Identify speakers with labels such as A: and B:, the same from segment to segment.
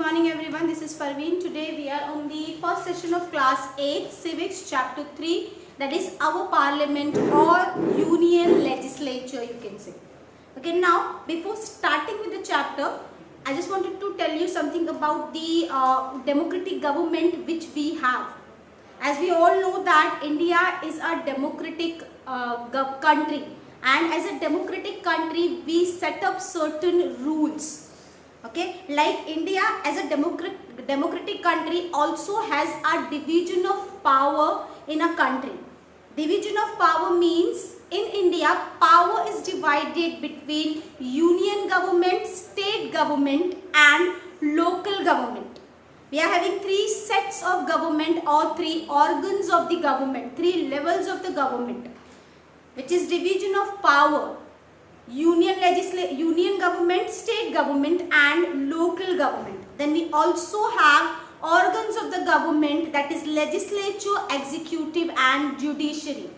A: morning everyone. This is Parveen. Today we are on the first session of class 8 civics chapter 3, that is our parliament or union legislature, you can say. Okay, now before starting with the chapter, I just wanted to tell you something about the democratic government which we have. As we all know that India is a democratic country, and as a democratic country we set up certain rules. Okay, like India as a democratic country also has a division of power in a country. Division of power means in India power is divided between union government, state government and local government. We are having three sets of government or three organs of the government, three levels of the government, which is division of power. Union government, state government and local government. Then we also have organs of the government, that is legislature, executive and judiciary.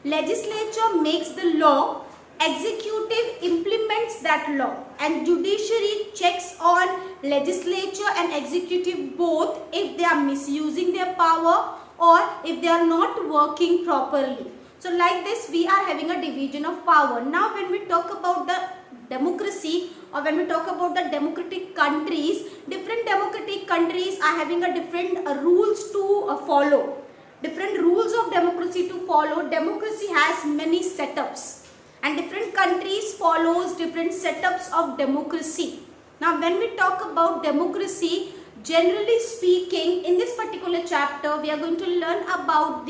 A: Legislature makes the law, executive implements that law and judiciary checks on legislature and executive both if they are misusing their power or if they are not working properly. So like this we are having a division of power. Now when we talk about the democracy or when we talk about the democratic countries, different democratic countries are having a different rules to follow. Different rules of democracy to follow. Democracy has many setups and different countries follows different setups of democracy. Now when we talk about democracy, generally speaking, in this particular chapter we are going to learn about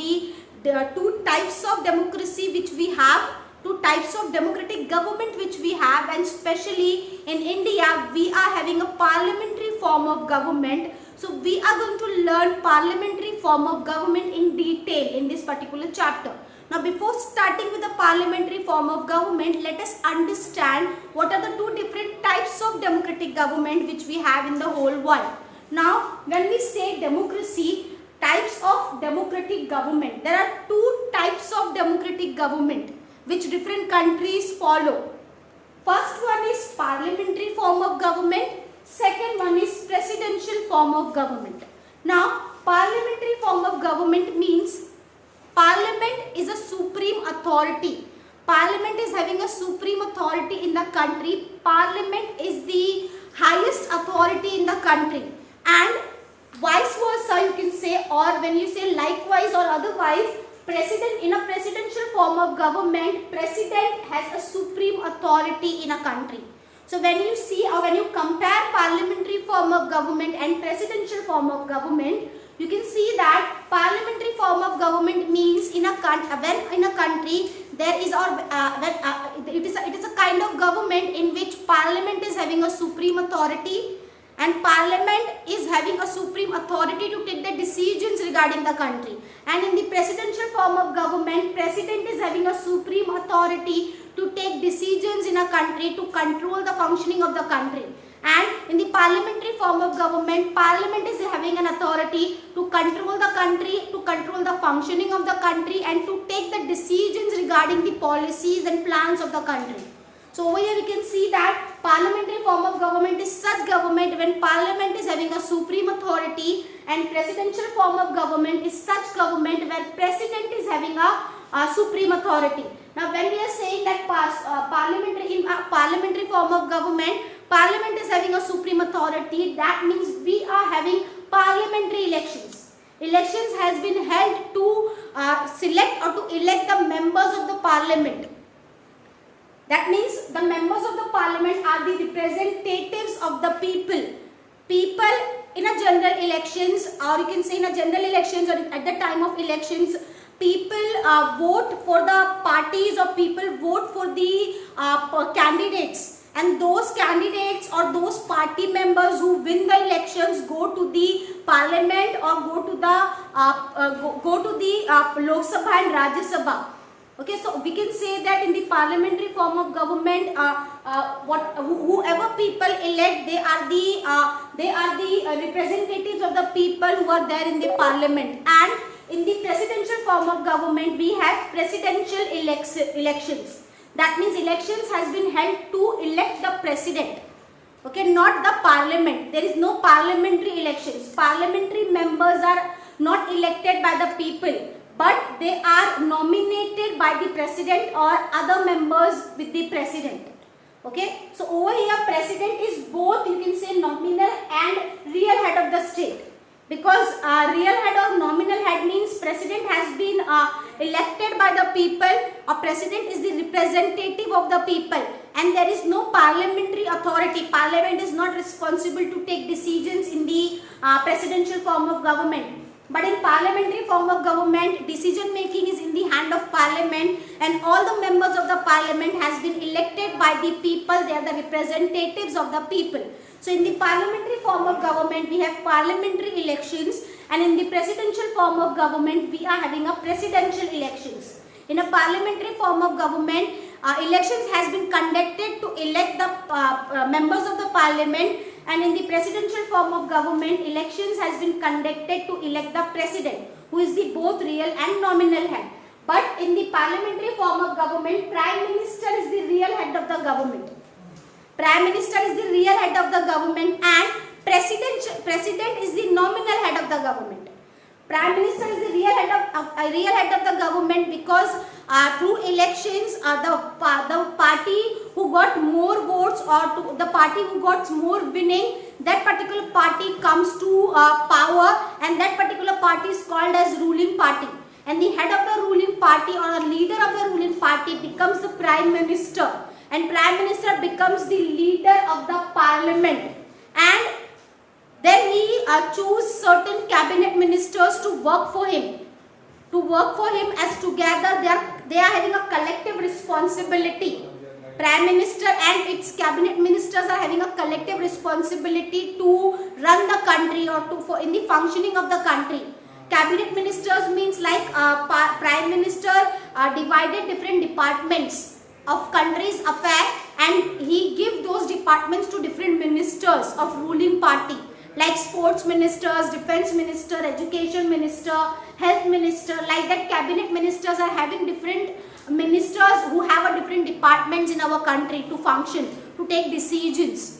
A: there are two types of democracy which we have, two types of democratic government which we have, and especially in India we are having a parliamentary form of government. So we are going to learn parliamentary form of government in detail in this particular chapter. Now before starting with the parliamentary form of government, let us understand what are the two different types of democratic government which we have in the whole world. Now when we say democracy, types of democratic government, there are two types of democratic government which different countries follow. First one is parliamentary form of government, second one is presidential form of government. Now parliamentary form of government means parliament is a supreme authority. Parliament is having a supreme authority in the country. Parliament is the highest authority in the country, and vice versa you can say, or when you say likewise or otherwise, president in a presidential form of government, president has a supreme authority in a country. So when you see or when you compare parliamentary form of government and presidential form of government, you can see that parliamentary form of government means when in a country there is it is a kind of government in which parliament is having a supreme authority and parliament is having a supreme authority to take the decisions regarding the country. And in the presidential form of government, president is having a supreme authority to take decisions in a country to control the functioning of the country. And in the parliamentary form of government, parliament is having an authority to control the country, to control the functioning of the country and to take the decisions regarding the policies and plans of the country. So over here we can see that parliamentary form of government is such government when parliament is having a supreme authority, and presidential form of government is such government where president is having a supreme authority. Now when we are saying that parliamentary form of government, parliament is having a supreme authority, that means we are having parliamentary elections. Elections has been held to select or to elect the members of the parliament. That means the members of the parliament are the representatives of the people. People in a general elections, or you can say in a general elections or at the time of elections, people vote for the parties or people vote for the candidates, and those candidates or those party members who win the elections go to the parliament or go to the Lok Sabha and Rajya Sabha. Okay, so we can say that in the parliamentary form of government, whoever people elect, they are the representatives of the people who are there in the parliament. And in the presidential form of government, we have presidential elections. That means elections has been held to elect the president. Okay, not the parliament. There is no parliamentary elections. Parliamentary members are not elected by the people, but they are nominated by the president or other members with the president. Okay, so over here president is both, you can say, nominal and real head of the state, because real head or nominal head means president has been elected by the people, or president is the representative of the people, and there is no parliamentary authority. Parliament is not responsible to take decisions in the presidential form of government. But in parliamentary form of government, decision making is in the hand of parliament, and all the members of the parliament has been elected by the people. They are the representatives of the people. So in the parliamentary form of government, we have parliamentary elections, and in the presidential form of government, we are having a presidential elections. In a parliamentary form of government, elections has been conducted to elect the members of the parliament, and in the presidential form of government, elections has been conducted to elect the president, who is the both real and nominal head. But in the parliamentary form of government, prime minister is the real head of the government. Prime minister is the real head of the government, and president is the nominal head of the government. Prime minister is the real head of the government, because through elections the party who got more votes, or the party who got more winning, that particular party comes to power, and that particular party is called as ruling party, and the head of the ruling party or a leader of the ruling party becomes the prime minister, and prime minister becomes the leader of the parliament, and then he choose certain cabinet ministers to work for him. As together they are having a collective responsibility. Prime minister and its cabinet ministers are having a collective responsibility to run the country, or in the functioning of the country. Cabinet ministers means like prime minister divided different departments of country's affair, and he give those departments to different ministers of ruling party, like sports ministers, defense minister, education minister, health minister. Like that, cabinet ministers are having different ministers who have a different departments in our country to function, to take decisions.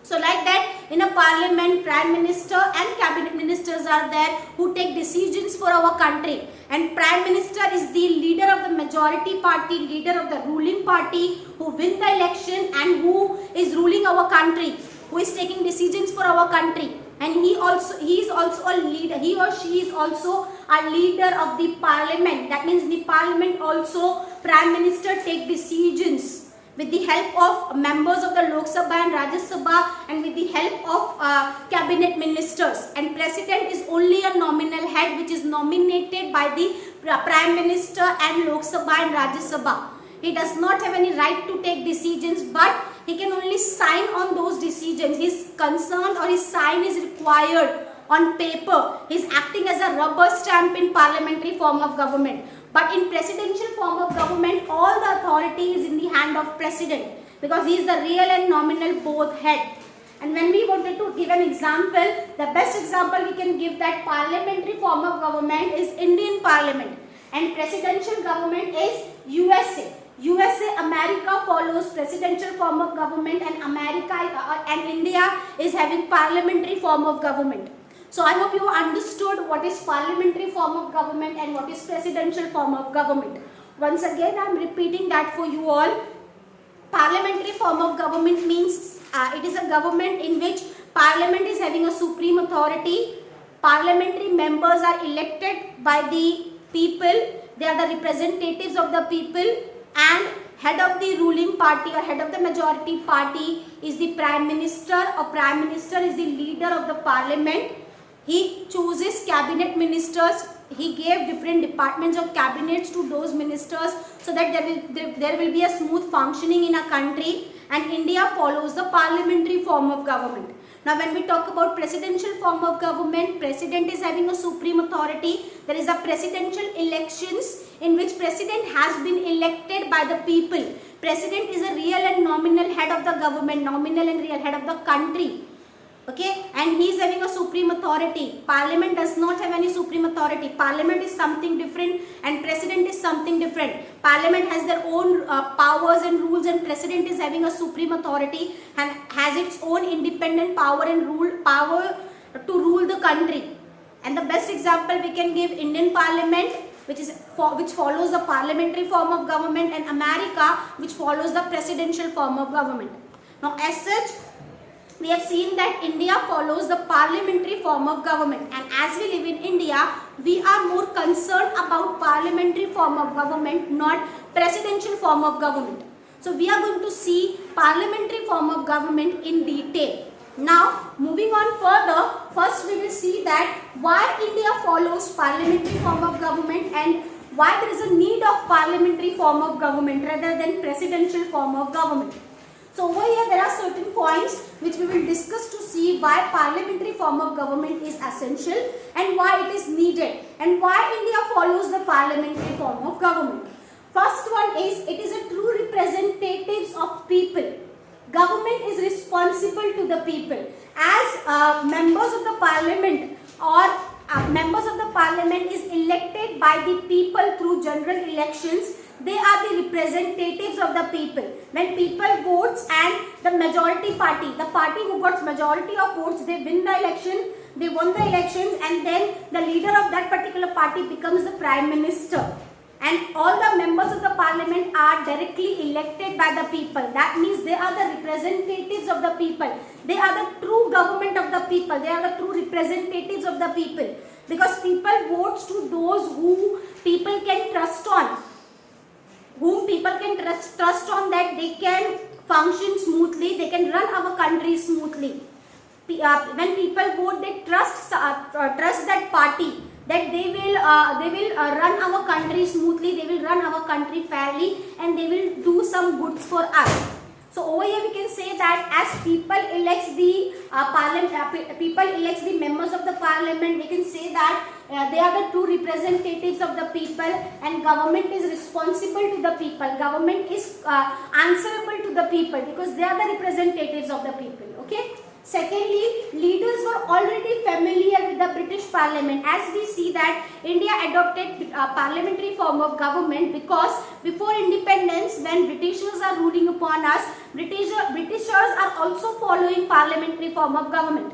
A: So like that, in a parliament, prime minister and cabinet ministers are there who take decisions for our country, and prime minister is the leader of the majority party, leader of the ruling party, who win the election and who is ruling our country, who is taking decisions for our country, and he is also a leader. He or she is also a leader of the parliament. That means the parliament also, prime minister take decisions with the help of members of the Lok Sabha and Rajya Sabha, and with the help of cabinet ministers. And president is only a nominal head which is nominated by the prime minister and Lok Sabha and Rajya Sabha. He does not have any right to take decisions, but he can only sign on those decisions. His consent or his sign is required on paper. He is acting as a rubber stamp in parliamentary form of government. But in presidential form of government, all the authority is in the hand of president, because he is the real and nominal both head. And when we wanted to give an example, the best example we can give that parliamentary form of government is Indian Parliament, and presidential government is USA. America follows presidential form of government, and and India is having parliamentary form of government. So I hope you understood what is parliamentary form of government and what is presidential form of government. Once again, I am repeating that for you all. Parliamentary form of government means it is a government in which parliament is having a supreme authority. Parliamentary members are elected by the people. They are the representatives of the people, and head of the ruling party or head of the majority party is the prime minister, or prime minister is the leader of the parliament. He chooses cabinet ministers. He gave different departments of cabinets to those ministers, so that there will be a smooth functioning in a country, and India follows the parliamentary form of government. Now when we talk about presidential form of government, president is having a supreme authority. There is a presidential elections in which president has been elected by the people. President is a real and nominal head of the government, nominal and real head of the country. Okay, and he is having a supreme authority. Parliament does not have any supreme authority. Parliament is something different and president is something different. Parliament has their own powers and rules, and president is having a supreme authority and has its own independent power and power to rule the country. And the best example we can give Indian Parliament, which follows the parliamentary form of government, and America, which follows the presidential form of government. Now, as such, we have seen that India follows the parliamentary form of government, and as we live in India, we are more concerned about parliamentary form of government, not presidential form of government. So we are going to see parliamentary form of government in detail. Now, moving on further, first we will see that why India follows parliamentary form of government and why there is a need of parliamentary form of government rather than presidential form of government. So over here there are certain points which we will discuss to see why parliamentary form of government is essential and why it is needed and why India follows the parliamentary form of government. First one is, it is a true representatives of people. Government is responsible to the people. As members of the parliament or members of the parliament is elected by the people through general elections, they are the representatives of the people. When people votes and the majority party, the party who got majority of votes, they win the election, they won the elections, and then the leader of that particular party becomes the prime minister. And all the members of the parliament are directly elected by the people. That means they are the representatives of the people. They are the true government of the people. They are the true representatives of the people. Because people votes to those who people can trust on. Whom people can trust on, that they can function smoothly, they can run our country smoothly. When people vote, they trust that party, that they will run our country smoothly, they will run our country fairly, and they will do some goods for us. So over here we can say that as people elects the members of the parliament, we can say that they are the true representatives of the people, and government is responsible to the people. Government is answerable to the people because they are the representatives of the people. Okay. Secondly, leaders were already familiar with the British Parliament. As we see that India adopted parliamentary form of government because before independence, when Britishers are ruling upon us, Britishers are also following parliamentary form of government.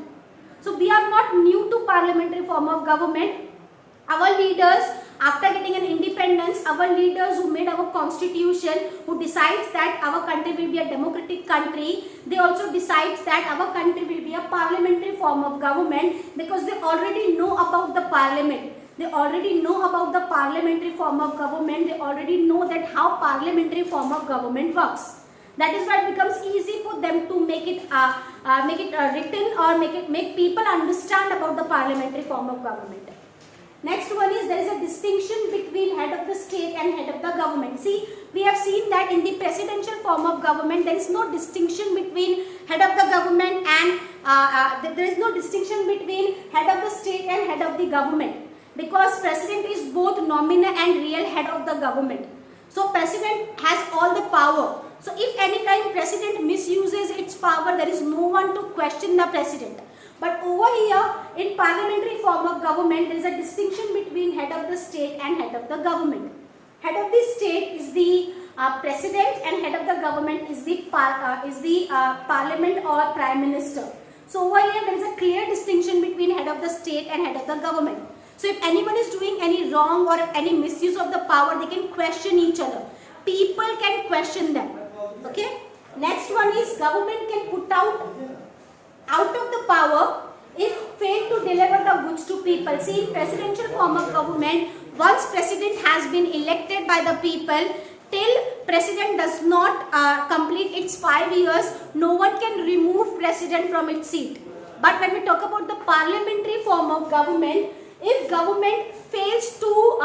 A: So we are not new to parliamentary form of government. Our leaders, after getting an independence, our leaders who made our constitution, who decides that our country will be a democratic country, they also decides that our country will be a parliamentary form of government because they already know about the parliament. They already know about the parliamentary form of government. They already know that how parliamentary form of government works. That is why it becomes easy for them to make it written or make people understand about the parliamentary form of government. Next one is, there is a distinction between head of the state and head of the government. See, we have seen that in the presidential form of government, there is no distinction between head of the government and there is no distinction between head of the state and head of the government, because president is both nominal and real head of the government. So president has all the power. So if any time president misuses its power, there is no one to question the president. But over here, in parliamentary form of government, there is a distinction between head of the state and head of the government. Head of the state is the president, and head of the government is the parliament or prime minister. So over here, there is a clear distinction between head of the state and head of the government. So if anyone is doing any wrong or any misuse of the power, they can question each other. People can question them. Okay. Next one is, government can put out of the power if fail to deliver the goods to people. See, in presidential form of government, once president has been elected by the people, till president does not complete its 5 years, no one can remove president from its seat. But when we talk about the parliamentary form of government, if government fails to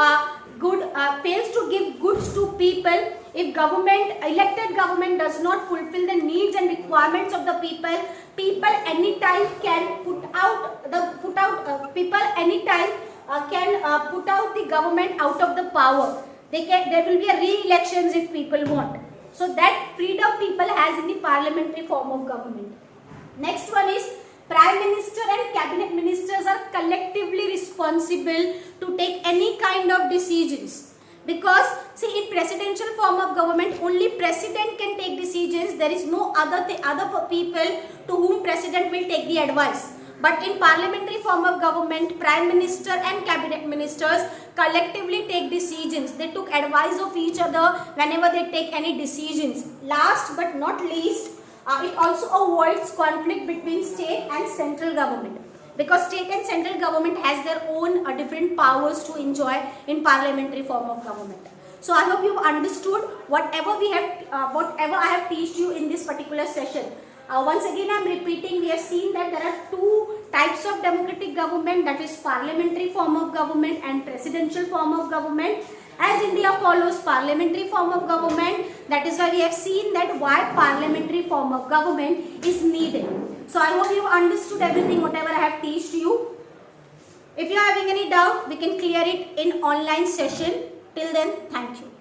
A: give goods to people, if elected government does not fulfill the needs and requirements of the people anytime can put out the government out of the power. There will be a re-elections if people want. So that freedom people has in the parliamentary form of government. Next one is, Prime Minister and Cabinet Ministers are collectively responsible to take any kind of decisions. Because see, in presidential form of government, only president can take decisions. There is no other people to whom president will take the advice. But in parliamentary form of government, prime minister and cabinet ministers collectively take decisions. They took advice of each other whenever they take any decisions. Last but not least, it also avoids conflict between state and central government. Because state and central government has their own different powers to enjoy in parliamentary form of government. So I hope you've understood whatever I have taught you in this particular session. Once again I am repeating, we have seen that there are two types of democratic government, that is parliamentary form of government and presidential form of government. As India follows parliamentary form of government, that is why we have seen that why parliamentary form of government is needed. So I hope you understood everything whatever I have taught you. If you are having any doubt, we can clear it in online session. Till then, thank you.